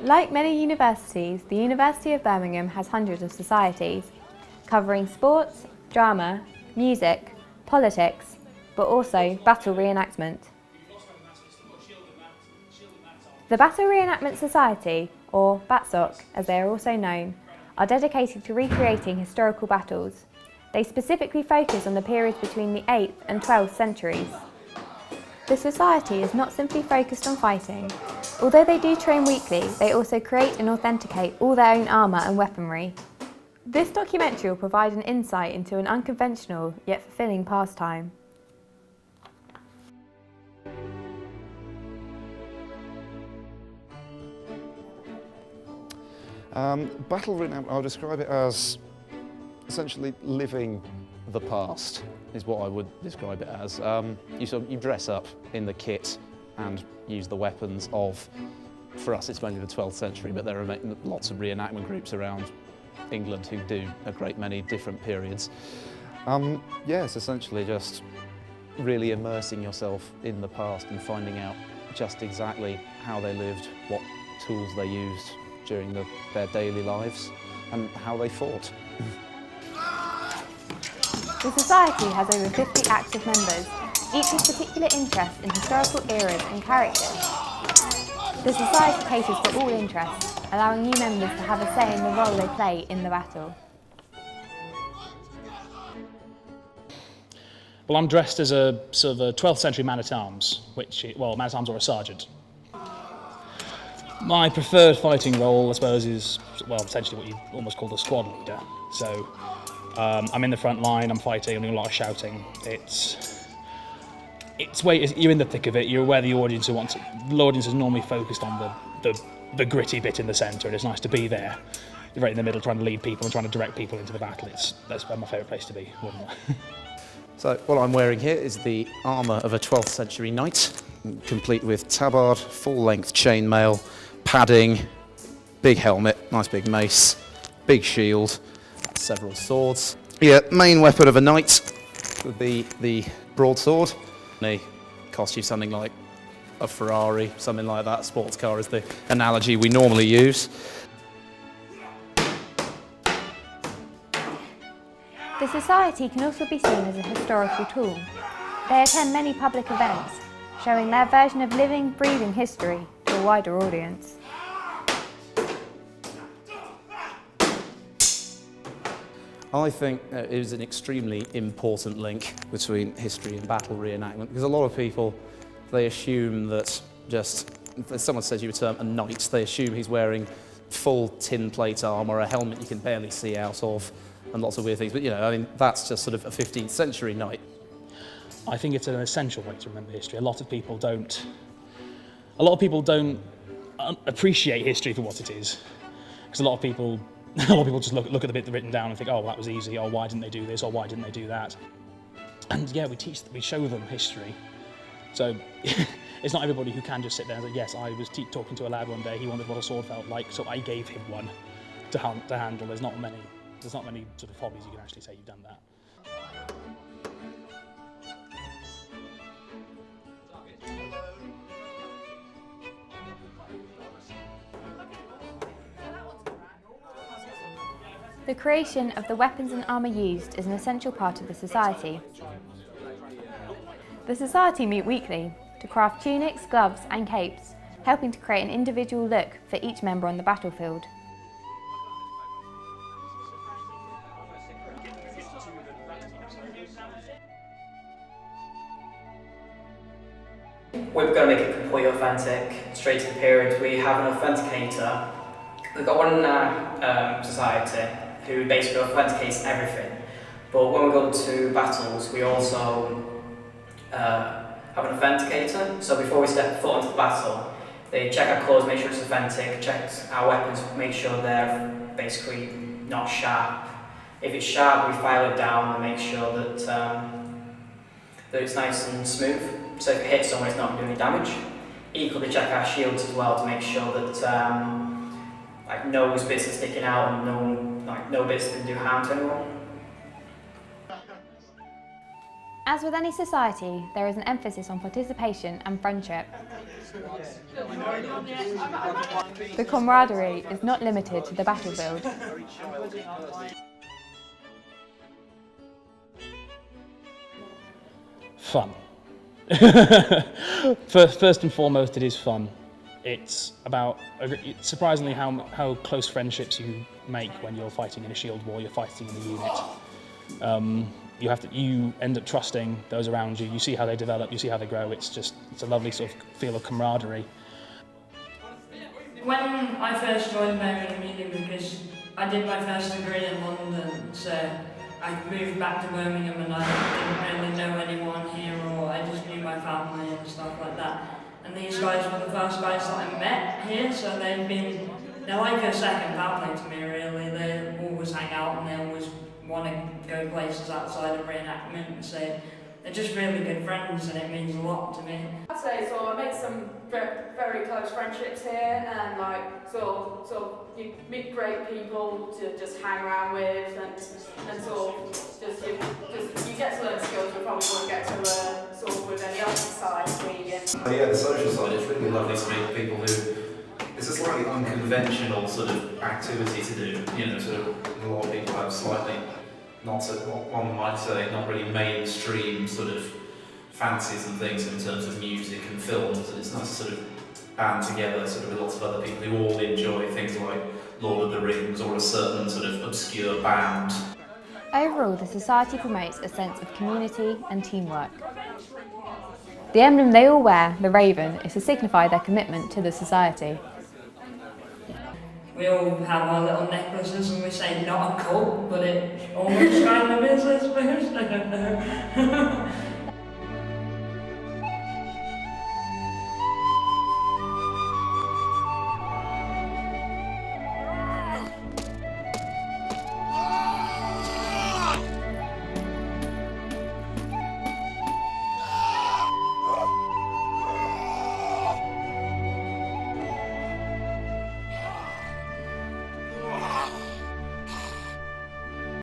Like many universities, the University of Birmingham has hundreds of societies, covering sports, drama, music, politics, but also battle reenactment. The Battle Re-Enactment Society, or Batsoc as they are also known, are dedicated to recreating historical battles. They specifically focus on the periods between the 8th and 12th centuries. The society is not simply focused on fighting. Although they do train weekly, they also create and authenticate all their own armour and weaponry. This documentary will provide an insight into an unconventional yet fulfilling pastime. Battle reenactment, I'll describe it as essentially living the past, is what I would describe it as. You dress up in the kit and use the weapons of, for us it's mainly the 12th century, but there are lots of reenactment groups around England who do a great many different periods. Yeah, it's essentially just really immersing yourself in the past and finding out just exactly how they lived, what tools they used during their daily lives and how they fought. The Society has over 50 active members, each with particular interest in historical eras and characters. The Society caters for all interests, allowing new members to have a say in the role they play in the battle. Well, I'm dressed as a sort of a 12th century man-at-arms, man-at-arms or a sergeant. My preferred fighting role, I suppose, is, essentially what you almost call the squad leader. So, I'm in the front line, I'm fighting, I'm doing a lot of shouting. You're in the thick of it, you're where the audience is normally focused on the gritty bit in the centre, and it's nice to be there. You're right in the middle trying to lead people and trying to direct people into the battle. That's my favourite place to be. So what I'm wearing here is the armour of a 12th century knight, complete with tabard, full-length chainmail, padding, big helmet, nice big mace, big shield, several swords. Yeah, main weapon of a knight would be the broadsword. They cost you something like a Ferrari, something like that. Sports car is the analogy we normally use. The Society can also be seen as a historical tool. They attend many public events, showing their version of living, breathing history to a wider audience. I think it is an extremely important link between history and battle reenactment, because a lot of people, they assume that if someone says you a term a knight, they assume he's wearing full tin plate armour, a helmet you can barely see out of, and lots of weird things. But that's just sort of a 15th century knight. I think it's an essential way to remember history. A lot of people don't appreciate history for what it is, because a lot of people just look at the bit written down and think, oh, well, that was easy, or why didn't they do this, or why didn't they do that? And yeah, we show them history. So it's not everybody who can just sit there and say, yes, I was talking to a lad one day, he wondered what a sword felt like, so I gave him one to handle. There's not many sort of hobbies you can actually say you've done that. The creation of the weapons and armour used is an essential part of the Society. The Society meet weekly to craft tunics, gloves and capes, helping to create an individual look for each member on the battlefield. We're going to make it completely authentic, straight to the period. We have an authenticator. We've got one in our society who basically authenticates everything. But when we go to battles, we also have an authenticator. So before we step foot into the battle, they check our clothes, make sure it's authentic, check our weapons, make sure they're basically not sharp. If it's sharp, we file it down and make sure that, that it's nice and smooth. So if it hits someone, it's not doing any damage. Equally check our shields as well to make sure that no bits are sticking out and no bits can do harm to anyone. As with any society, there is an emphasis on participation and friendship. The camaraderie is not limited to the battlefield. Fun. First and foremost, it is fun. It's about, surprisingly, how close friendships you make when you're fighting in a shield war, you're fighting in a unit. You end up trusting those around you. You see how they develop, you see how they grow. It's a lovely sort of feel of camaraderie. When I first joined Birmingham, because I did my first degree in London, so I moved back to Birmingham and I didn't really know anyone here, or I just knew my family and stuff like that. And these guys were the first guys that I met here, so they're like a second family to me, really. They always hang out and they always want to go places outside of Re-Enactment, so they're just really good friends and it means a lot to me. I'd say so. I made some very close friendships here, and like sort of you meet great people to just hang around with, and sort of just you get to learn skills you probably won't get to learn sort of with any other society. Yeah, the social side, it's really lovely to meet people who, it's a slightly unconventional sort of activity to do, you know, sort of a lot of people have slightly, what one might say, not really mainstream sort of fancies and things in terms of music and films, and it's nice to sort of band together sort of with lots of other people who all enjoy things like Lord of the Rings or a certain sort of obscure band. Overall, the society promotes a sense of community and teamwork. The emblem they all wear, the raven, is to signify their commitment to the society. We all have our little necklaces and we say not a cult, but it almost kind of is, I suppose. I don't know.